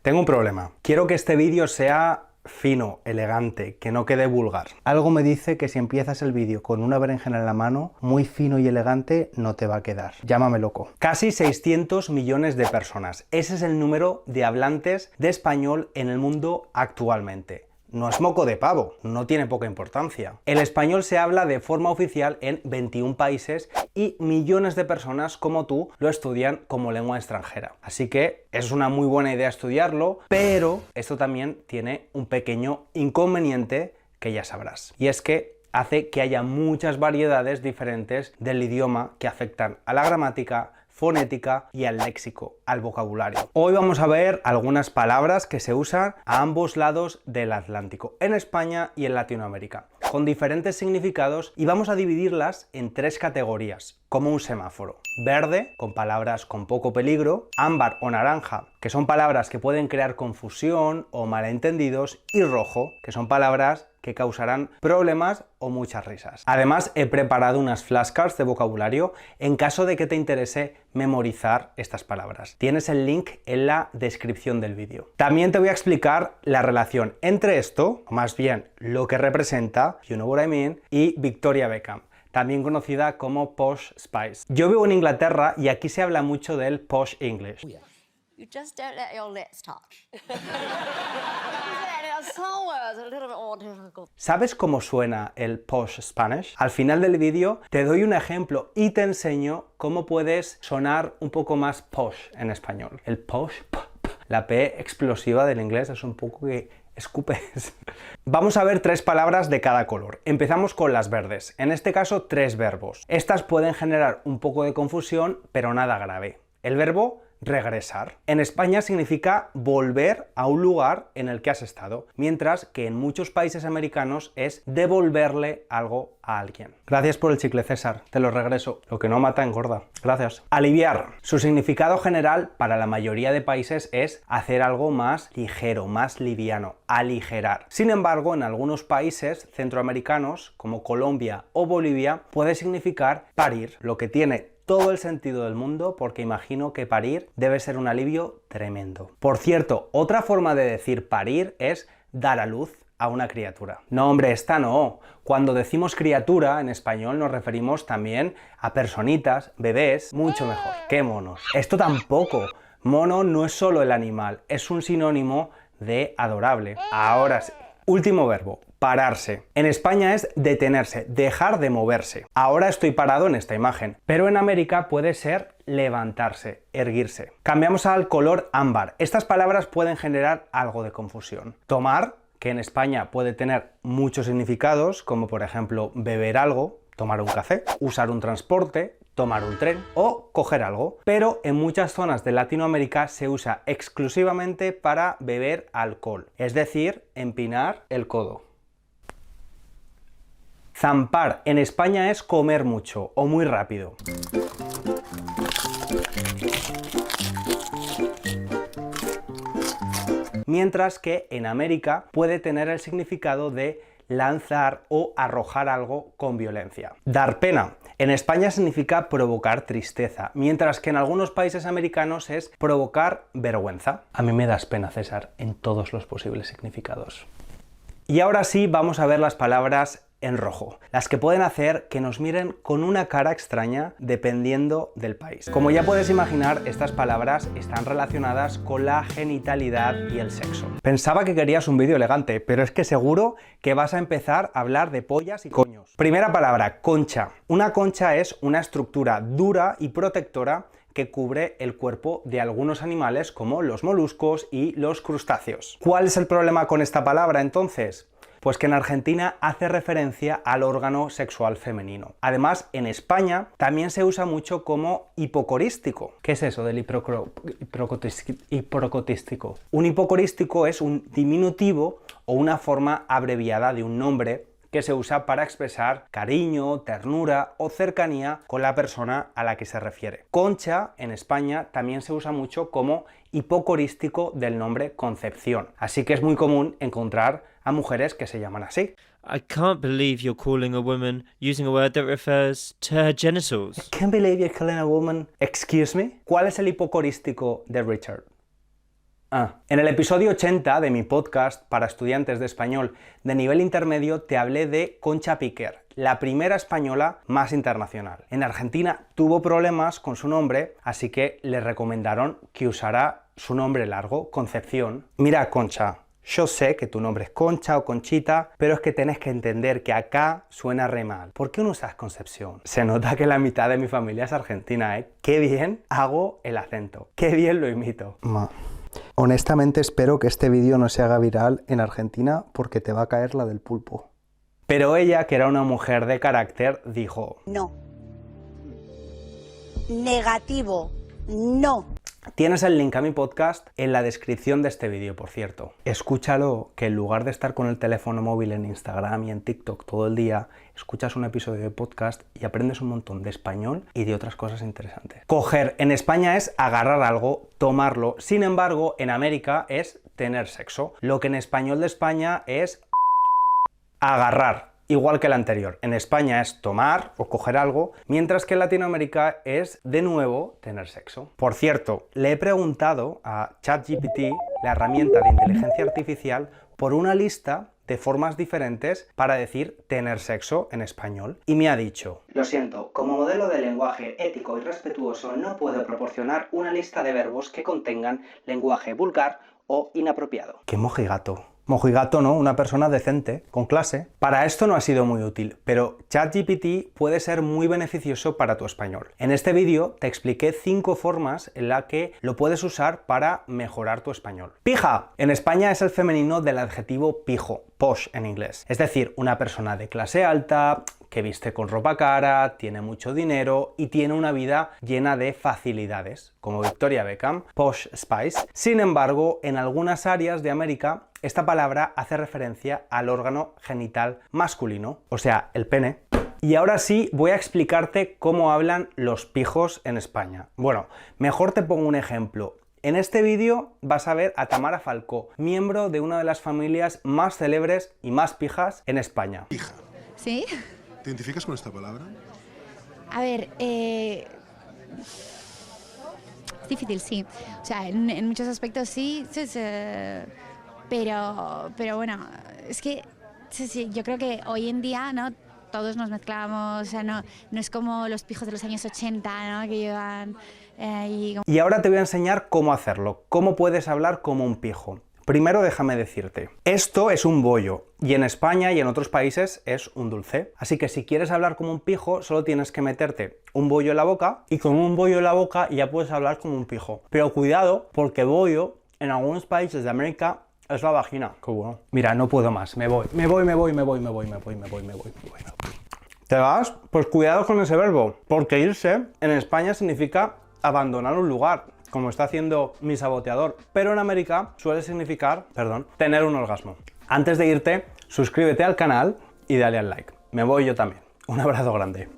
Tengo un problema. Quiero que este vídeo sea fino, elegante, que no quede vulgar. Algo me dice que si empiezas el vídeo con una berenjena en la mano, muy fino y elegante, no te va a quedar. Llámame loco. Casi 600 millones de personas. Ese es el número de hablantes de español en el mundo actualmente. No es moco de pavo, no tiene poca importancia. El español se habla de forma oficial en 21 países y millones de personas como tú lo estudian como lengua extranjera. Así que es una muy buena idea estudiarlo, pero esto también tiene un pequeño inconveniente que ya sabrás. Y es que hace que haya muchas variedades diferentes del idioma que afectan a la gramática, fonética y al léxico, al vocabulario. Hoy vamos a ver algunas palabras que se usan a ambos lados del Atlántico, en España y en Latinoamérica, con diferentes significados, y vamos a dividirlas en tres categorías, como un semáforo. Verde, con palabras con poco peligro; ámbar o naranja, que son palabras que pueden crear confusión o malentendidos; y rojo, que son palabras que causarán problemas o muchas risas. Además, he preparado unas flashcards de vocabulario en caso de que te interese memorizar estas palabras. Tienes el link en la descripción del vídeo. También te voy a explicar la relación entre esto, o más bien lo que representa, you know what I mean, y Victoria Beckham, también conocida como Posh Spice. Yo vivo en Inglaterra y aquí se habla mucho del Posh English. You just don't let your lips touch. ¿Sabes cómo suena el Posh Spanish? Al final del vídeo te doy un ejemplo y te enseño cómo puedes sonar un poco más posh en español. El posh, la P explosiva del inglés es un poco que escupes. Vamos a ver tres palabras de cada color. Empezamos con las verdes, en este caso tres verbos. Estas pueden generar un poco de confusión, pero nada grave. El verbo regresar. En España significa volver a un lugar en el que has estado, mientras que en muchos países americanos es devolverle algo a alguien. Gracias por el chicle, César, te lo regreso. Lo que no mata engorda. Gracias. Aliviar. Su significado general para la mayoría de países es hacer algo más ligero, más liviano, aligerar. Sin embargo, en algunos países centroamericanos, como Colombia o Bolivia, puede significar parir, lo que tiene todo el sentido del mundo, porque imagino que parir debe ser un alivio tremendo. Por cierto, otra forma de decir parir es dar a luz a una criatura. No, hombre, esta no. Cuando decimos criatura en español nos referimos también a personitas, bebés, mucho mejor. ¡Qué monos! Esto tampoco. Mono no es solo el animal, es un sinónimo de adorable. Ahora sí. Último verbo, pararse. En España es detenerse, dejar de moverse. Ahora estoy parado en esta imagen, pero en América puede ser levantarse, erguirse. Cambiamos al color ámbar. Estas palabras pueden generar algo de confusión. Tomar, que en España puede tener muchos significados, como por ejemplo beber algo, tomar un café; usar un transporte, tomar un tren o coger algo, pero en muchas zonas de Latinoamérica se usa exclusivamente para beber alcohol, es decir, empinar el codo. Zampar en España es comer mucho o muy rápido. Mientras que en América puede tener el significado de lanzar o arrojar algo con violencia. Dar pena. En España significa provocar tristeza, mientras que en algunos países americanos es provocar vergüenza. A mí me das pena, César, en todos los posibles significados. Y ahora sí, vamos a ver las palabras en rojo, las que pueden hacer que nos miren con una cara extraña dependiendo del país. Como ya puedes imaginar, estas palabras están relacionadas con la genitalidad y el sexo. Pensaba que querías un vídeo elegante, pero es que seguro que vas a empezar a hablar de pollas y coños. Primera palabra, concha. Una concha es una estructura dura y protectora que cubre el cuerpo de algunos animales como los moluscos y los crustáceos. ¿Cuál es el problema con esta palabra entonces? Pues que en Argentina hace referencia al órgano sexual femenino. Además, en España también se usa mucho como hipocorístico. ¿Qué es eso del hipocorístico? Un hipocorístico es un diminutivo o una forma abreviada de un nombre que se usa para expresar cariño, ternura o cercanía con la persona a la que se refiere. Concha, en España, también se usa mucho como hipocorístico del nombre Concepción, así que es muy común encontrar a mujeres que se llaman así. I can't believe you're calling a woman using a word that refers to her genitals. I can't believe you're calling a woman... Excuse me? ¿Cuál es el hipocorístico de Richard? En el episodio 80 de mi podcast para estudiantes de español de nivel intermedio te hablé de Concha Piquer, la primera española más internacional. En Argentina tuvo problemas con su nombre, así que le recomendaron que usara su nombre largo, Concepción. Mira, Concha, yo sé que tu nombre es Concha o Conchita, pero es que tenés que entender que acá suena re mal. ¿Por qué no usas Concepción? Se nota que la mitad de mi familia es argentina, ¿eh? Qué bien hago el acento, qué bien lo imito. Honestamente espero que este vídeo no se haga viral en Argentina porque te va a caer la del pulpo. Pero ella, que era una mujer de carácter, dijo: no. Negativo. No. Tienes el link a mi podcast en la descripción de este vídeo, por cierto. Escúchalo, que en lugar de estar con el teléfono móvil en Instagram y en TikTok todo el día, escuchas un episodio de podcast y aprendes un montón de español y de otras cosas interesantes. Coger en España es agarrar algo, tomarlo. Sin embargo, en América es tener sexo. Lo que en español de España es agarrar. Igual que el anterior. En España es tomar o coger algo, mientras que en Latinoamérica es, de nuevo, tener sexo. Por cierto, le he preguntado a ChatGPT, la herramienta de inteligencia artificial, por una lista de formas diferentes para decir tener sexo en español. Y me ha dicho: lo siento, como modelo de lenguaje ético y respetuoso no puedo proporcionar una lista de verbos que contengan lenguaje vulgar o inapropiado. ¡Qué mojigato! Mojigato, ¿no? Una persona decente, con clase. Para esto no ha sido muy útil, pero ChatGPT puede ser muy beneficioso para tu español. En este vídeo te expliqué 5 formas en las que lo puedes usar para mejorar tu español. Pija. En España es el femenino del adjetivo pijo, posh en inglés. Es decir, una persona de clase alta, que viste con ropa cara, tiene mucho dinero y tiene una vida llena de facilidades, como Victoria Beckham, Posh Spice. Sin embargo, en algunas áreas de América, esta palabra hace referencia al órgano genital masculino, o sea, el pene. Y ahora sí voy a explicarte cómo hablan los pijos en España. Bueno, mejor te pongo un ejemplo. En este vídeo vas a ver a Tamara Falcó, miembro de una de las familias más célebres y más pijas en España. Pija. ¿Sí? ¿Te identificas con esta palabra? A ver, es difícil, sí. O sea, en muchos aspectos sí, pero bueno, es que sí, yo creo que hoy en día, ¿no? Todos nos mezclamos, o sea, no es como los pijos de los años 80, ¿no? Que llevan... Y ahora te voy a enseñar cómo hacerlo, cómo puedes hablar como un pijo. Primero déjame decirte, esto es un bollo y en España y en otros países es un dulce. Así que si quieres hablar como un pijo, solo tienes que meterte un bollo en la boca y con un bollo en la boca ya puedes hablar como un pijo. Pero cuidado, porque bollo en algunos países de América es la vagina. Qué bueno. Mira, no puedo más, me voy. ¿Te vas? Pues cuidado con ese verbo, porque irse en España significa abandonar un lugar, como está haciendo mi saboteador, pero en América suele significar, tener un orgasmo. Antes de irte, suscríbete al canal y dale al like. Me voy yo también. Un abrazo grande.